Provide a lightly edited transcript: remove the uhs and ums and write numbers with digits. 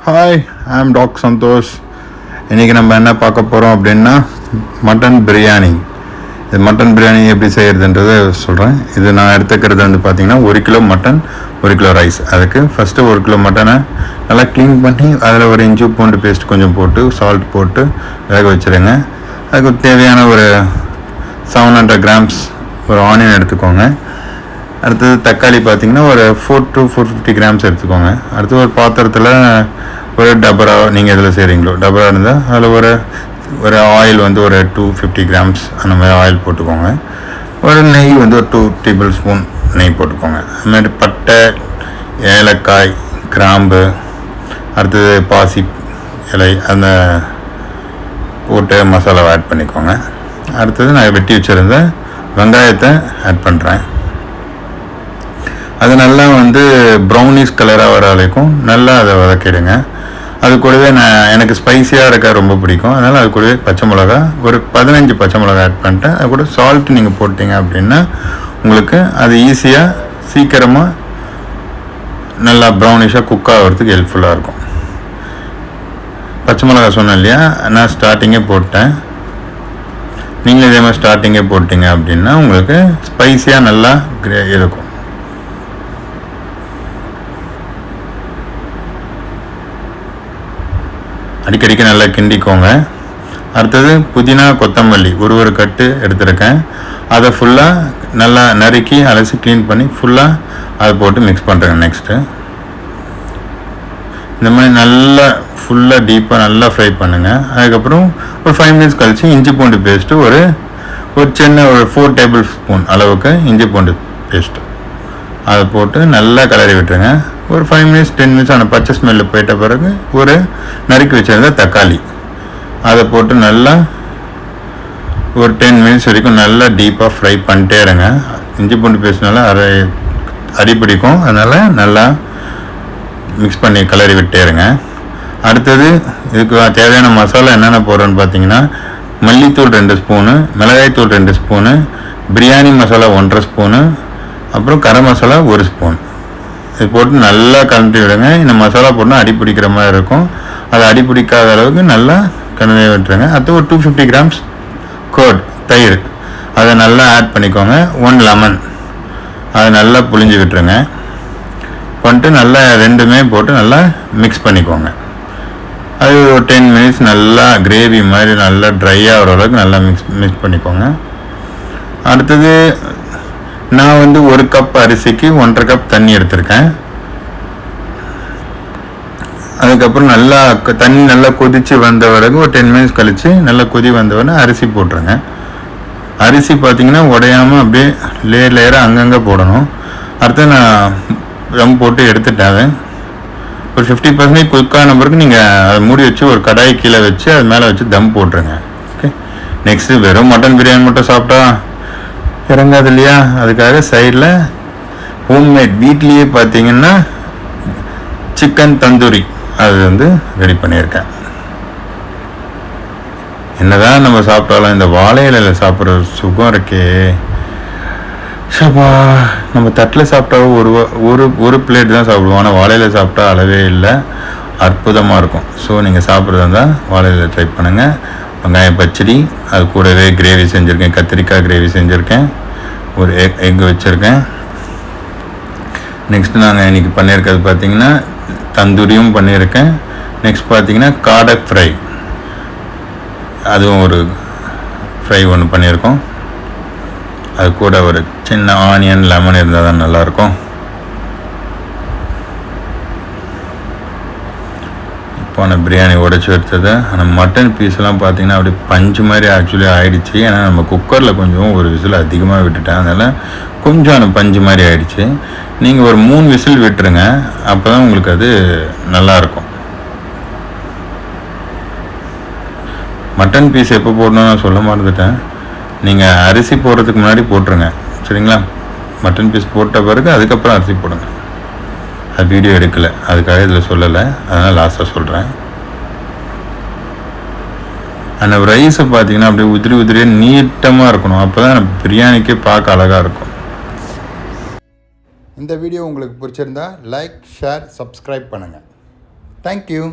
Hi, I'm talk Santhosh. இன்றைக்கி நம்ம என்ன பார்க்க போகிறோம் அப்படின்னா மட்டன் பிரியாணி. இது மட்டன் பிரியாணி எப்படி செய்கிறதுன்றதை சொல்கிறேன். இது நான் எடுத்துக்கிறது வந்து பார்த்திங்கன்னா 1 கிலோ மட்டன், 1 கிலோ ரைஸ். அதுக்கு ஃபஸ்ட்டு 1 கிலோ மட்டனை நல்லா க்ளீன் பண்ணி அதில் ஒரு இஞ்சி பூண்டு பேஸ்ட் கொஞ்சம் போட்டு சால்ட் போட்டு வேக வச்சுருங்க. அதுக்கு தேவையான ஒரு 700 கிராம்ஸ் ஒரு ஆனியன் எடுத்துக்கோங்க. அடுத்தது தக்காளி பார்த்திங்கன்னா ஒரு 4 to 450 கிராம்ஸ் எடுத்துக்கோங்க. அடுத்து ஒரு பாத்திரத்தில் ஒரு டபரா, நீங்கள் எதில் செய்கிறீங்களோ டபரா இருந்தால் அதில் ஒரு ஆயில் வந்து ஒரு 250 கிராம்ஸ் அந்த மாதிரி ஆயில் போட்டுக்கோங்க. ஒரு நெய் வந்து ஒரு 2 டேபிள் ஸ்பூன் நெய் போட்டுக்கோங்க. அதுமாதிரி பட்டை, ஏலக்காய், கிராம்பு, அடுத்தது பாசி இலை அந்த போட்டு மசாலாவை ஆட் பண்ணிக்கோங்க. அடுத்தது நான் வெட்டி வச்சுருந்த வெங்காயத்தை ஆட் பண்ணுறேன். அது நல்லா வந்து ப்ரௌனிஷ் கலராக வர வரைக்கும் நல்லா அதை வதக்கிடுங்க. அது கூடவே எனக்கு ஸ்பைஸியாக இருக்க ரொம்ப பிடிக்கும். அதனால் அது கூடவே பச்சை மிளகா ஒரு 15 பச்சை மிளகா ஆட் பண்ணிட்டேன். அது கூட சால்ட் நீங்கள் போட்டிங்க அப்படின்னா உங்களுக்கு அது ஈஸியாக சீக்கிரமாக நல்லா ப்ரௌனிஷாக குக் ஆகிறதுக்கு ஹெல்ப்ஃபுல்லாக இருக்கும். பச்சை மிளகா சொன்னேன் இல்லையா, நான் ஸ்டார்டிங்கே போட்டேன். நீங்களும் இதே மாதிரி ஸ்டார்டிங்கே போட்டிங்க அப்படின்னா உங்களுக்கு ஸ்பைஸியாக நல்லா இருக்கும். அடிக்கடிக்கு நல்லா கிண்டிக்கோங்க. அடுத்தது புதினா, கொத்தமல்லி ஒரு கட்டு எடுத்துருக்கேன். அதை ஃபுல்லாக நல்லா நறுக்கி அலசி க்ளீன் பண்ணி ஃபுல்லாக அதை போட்டு மிக்ஸ் பண்ணுறேங்க. நெக்ஸ்ட்டு இந்த மாதிரி நல்லா ஃபுல்லாக டீப்பாக நல்லா ஃப்ரை பண்ணுங்கள். அதுக்கப்புறம் ஒரு 5 மினிட்ஸ் கழித்து இஞ்சி பூண்டு பேஸ்ட்டு ஒரு சின்ன ஒரு 4 டேபிள் ஸ்பூன் அளவுக்கு இஞ்சி பூண்டு பேஸ்ட்டு அதை போட்டு நல்லா கிளறி விட்டுருங்க. ஒரு 5 மினிட்ஸ் 10 மினிட்ஸ் அந்த பச்சை ஸ்மெல்லு போயிட்ட பிறகு ஒரு நறுக்கி வச்சுருந்த தக்காளி அதை போட்டு நல்லா ஒரு 10 மினிட்ஸ் வரைக்கும் நல்லா டீப்பாக ஃப்ரை பண்ணிட்டே இருங்க. இஞ்சி பூண்டு பேஸ்ட்னால அடிப்பிடிக்கும், அதனால் நல்லா மிக்ஸ் பண்ணி கிளறி விட்டே இருங்க. அடுத்தது இதுக்கு தேவையான மசாலா என்னென்ன போடுறோன்னு பார்த்தீங்கன்னா மல்லித்தூள் 2 ஸ்பூனு, மிளகாய்த்தூள் 2 ஸ்பூனு, பிரியாணி மசாலா 1.5 ஸ்பூனு, அப்புறம் கரம் மசாலா 1 ஸ்பூன். இது போட்டு நல்லா கலந்து விடுங்க. இந்த மசாலா போட்டால் அடிப்பிடிக்கிற மாதிரி இருக்கும். அதை அடிப்பிடிக்காத அளவுக்கு நல்லா கலந்து விட்டுருங்க. அடுத்து ஒரு 250 கிராம்ஸ் கர்ட் தயிர் அதை நல்லா ஆட் பண்ணிக்கோங்க. 1 லெமன் அதை நல்லா புழிஞ்சு விட்டுருங்க. பண்ணிட்டு நல்லா ரெண்டுமே போட்டு நல்லா மிக்ஸ் பண்ணிக்கோங்க. அது ஒரு 10 மினிட்ஸ் நல்லா கிரேவி மாதிரி நல்லா ட்ரை ஆகிற அளவுக்கு நல்லா மிக்ஸ் பண்ணிக்கோங்க. அடுத்தது நான் வந்து 1 கப் அரிசிக்கு 1.5 கப் தண்ணி எடுத்திருக்கேன். அதுக்கப்புறம் நல்லா தண்ணி நல்லா கொதித்து வந்த பிறகு ஒரு 10 மினிட்ஸ் கழித்து நல்லா கொதி வந்தவொடனே அரிசி போட்டுருங்க. அரிசி பார்த்திங்கன்னா உடையாமல் அப்படியே லேயராக அங்கங்கே போடணும். அடுத்து நான் தம் போட்டு எடுத்துட்டேன். ஒரு 50% குக்கான பிறகு நீங்கள் அதை மூடி வச்சு ஒரு கடாய் கீழே வச்சு அது மேலே வச்சு தம் போட்டுருங்க. ஓகே, நெக்ஸ்ட்டு வெறும் மட்டன் பிரியாணி மட்டும் சாப்பிட்டா இறங்காது இல்லையா, அதுக்காக சைடில் ஹோம்மேட் வீட்லேயே பார்த்தீங்கன்னா சிக்கன் தந்தூரி அது வந்து ரெடி பண்ணியிருக்கேன். என்னதான் நம்ம சாப்பிட்டாலும் இந்த வாழை இலையில் சாப்பிட்ற சுகம் இருக்கே, ஷபா. நம்ம தட்டில் சாப்பிட்டா ஒரு பிளேட் தான் சாப்பிடுவோம், ஆனால் வாழையில சாப்பிட்டா அளவே இல்லை, அற்புதமாக இருக்கும். ஸோ நீங்கள் சாப்பிட்றதா இருந்தால் வாழையில ட்ரை பண்ணுங்கள். வெங்காய பச்சடி, அது கூடவே கிரேவி செஞ்சுருக்கேன், கத்திரிக்காய் கிரேவி செஞ்சுருக்கேன், ஒரு எக் வச்சுருக்கேன். நெக்ஸ்ட்டு நாங்கள் இன்றைக்கி பண்ணியிருக்கிறது பார்த்திங்கன்னா தந்தூரியும் பண்ணியிருக்கேன். நெக்ஸ்ட் பார்த்திங்கன்னா காடை ஃப்ரை, அதுவும் ஒரு ஃப்ரை ஒன்று பண்ணியிருக்கோம். அது கூட ஒரு சின்ன ஆனியன் லெமன் இருந்தால் தான் நல்லாயிருக்கும். போன பிரியாணி உடைச்சி எடுத்தது. ஆனால் மட்டன் பீஸ்லாம் பார்த்திங்கன்னா அப்படியே பஞ்சு மாதிரி ஆக்சுவலி ஆகிடுச்சு. ஏன்னா நம்ம குக்கரில் கொஞ்சம் ஒரு விசில் அதிகமாக விட்டுட்டேன், அதனால் கொஞ்சம் அந்த பஞ்சு மாதிரி ஆகிடுச்சு. நீங்கள் ஒரு 3 விசில் விட்டுருங்க, அப்போ தான் உங்களுக்கு அது நல்லாயிருக்கும். மட்டன் பீஸ் எப்போ போடணும்னு நான் சொல்ல மறந்துட்டேன். நீங்கள் அரிசி போடுறதுக்கு முன்னாடி போட்டுருங்க, சரிங்களா? மட்டன் பீஸ் போட்ட பிறகு அதுக்கப்புறம் அரிசி போடுங்க. அது வீடியோ எடுக்கலை, அதுக்காக இதில் சொல்லலை, அதனால் லாஸ்ட்டாக சொல்கிறேன். அந்த ரைஸை பார்த்தீங்கன்னா அப்படியே உதிரியாக நீட்டமாக இருக்கணும், அப்போ தான் பிரியாணிக்கே பார்க்க அழகாக இருக்கும். இந்த வீடியோ உங்களுக்கு பிடிச்சிருந்தா லைக், ஷேர், சப்ஸ்கிரைப் பண்ணுங்கள். தேங்க்யூ.